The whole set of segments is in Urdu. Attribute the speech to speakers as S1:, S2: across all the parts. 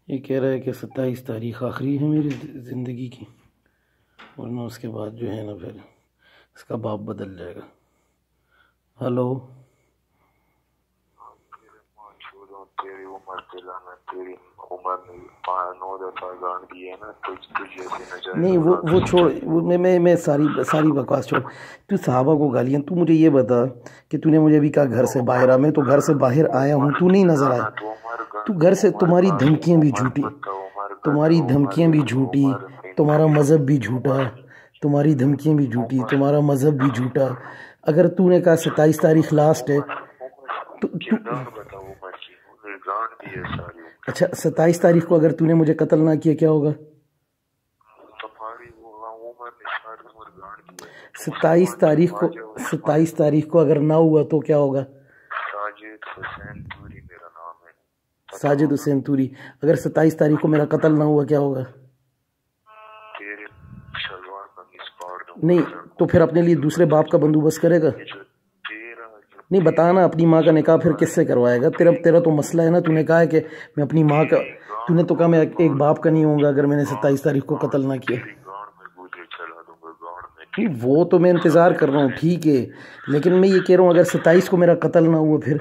S1: یہ کہہ رہا ہے کہ 27 تاریخ آخری ہے میری زندگی کی، ورنہ اس کے بعد جو ہے نا پھر اس کا باپ بدل جائے گا۔ ہلو،
S2: تیری عمر دلانا، تیری عمر نے 9 دفعہ گان دی ہے نا، تجھ جیسے نہ جائے۔
S1: نہیں وہ چھوڑ، میں ساری بکواس چھوڑ۔ تو صحابہ کو گالیاں، تو مجھے یہ بتا کہ تو نے مجھے ابھی کہا گھر سے باہر آ، میں تو گھر سے باہر آیا ہوں، تو نہیں نظر آیا۔ تو گھر سے تمہاری دھمکیاں بھی جھوٹی، تمہاری دھمکیاں بھی جھوٹی، تمہارا مذہب بھی جھوٹا، تمہاری دھمکیاں بھی جھوٹی، تمہارا مذہب بھی جھوٹا۔ اگر تو نے کہا 27 تاریخ لاسٹ ہے تو اچھا 27 تاریخ کو اگر تو نے مجھے قتل نہ کیا کیا ہوگا؟ 27 تاریخ کو اگر نہ ہوا تو کیا ہوگا؟ ساجد حسین توری۔ اگر 27 تاریخ کو میرا قتل نہ ہوا کیا ہوگا؟ نہیں تو پھر اپنے لیے دوسرے باپ کا بندوبست کرے گا؟ نہیں بتانا، اپنی ماں کا نکاح پھر کس سے کروائے گا؟ تیرا تو مسئلہ ہے نا، تو نے کہا ہے کہ میں اپنی ماں کا، تو نے تو کہا میں ایک باپ کا نہیں ہوں گا اگر میں نے 27 تاریخ کو قتل نہ کیا۔ وہ تو میں انتظار کر رہا ہوں، ٹھیک ہے، لیکن میں یہ کہہ رہا ہوں اگر 27 کو میرا قتل نہ ہوا پھر؟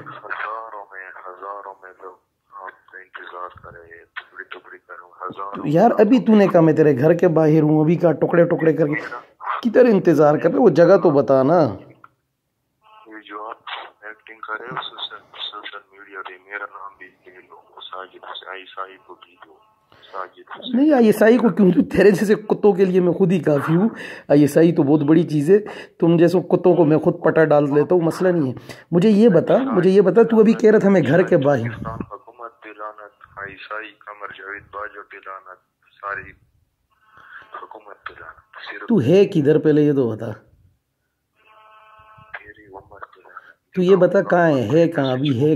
S1: یار ابھی تو نے کہا میں تیرے گھر کے باہر ہوں، ابھی کہا ٹکڑے ٹکڑے کر کے، کدھر انتظار کر رہے؟ وہ جگہ تو بتا نا۔ نہیں آئی ایس آئی کو کیوں؟ تیرے جیسے کتوں کے لیے میں خود ہی کافی ہوں، آئی ایس آئی تو بہت بڑی چیز ہے، تم جیسے کتوں کو میں خود پٹا ڈال لیتا ہوں، مسئلہ نہیں ہے۔ مجھے یہ بتا تو ابھی کہہ رہا تھا میں گھر کے باہر، تو ہے کدھر پہلے یہ تو بتا، تو یہ بتا کہاں ہے کہاں ابھی ہے؟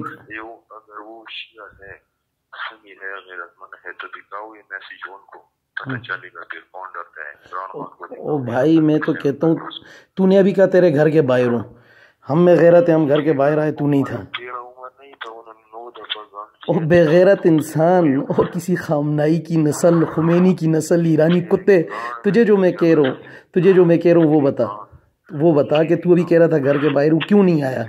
S1: او بھائی میں تو کہتا ہوں، تو نے ابھی کہا تیرے گھر کے باہر ہوں، ہم میں غیرت ہے، ہم گھر کے باہر آئے، تو نہیں تھا۔ او بے غیرت انسان، او کسی خامنائی کی نسل، خمینی کی نسل، ایرانی کتے، تجھے جو میں کہہ رہا ہوں وہ بتا کہ تو ابھی کہہ رہا تھا گھر کے باہر ہوں، کیوں نہیں آیا؟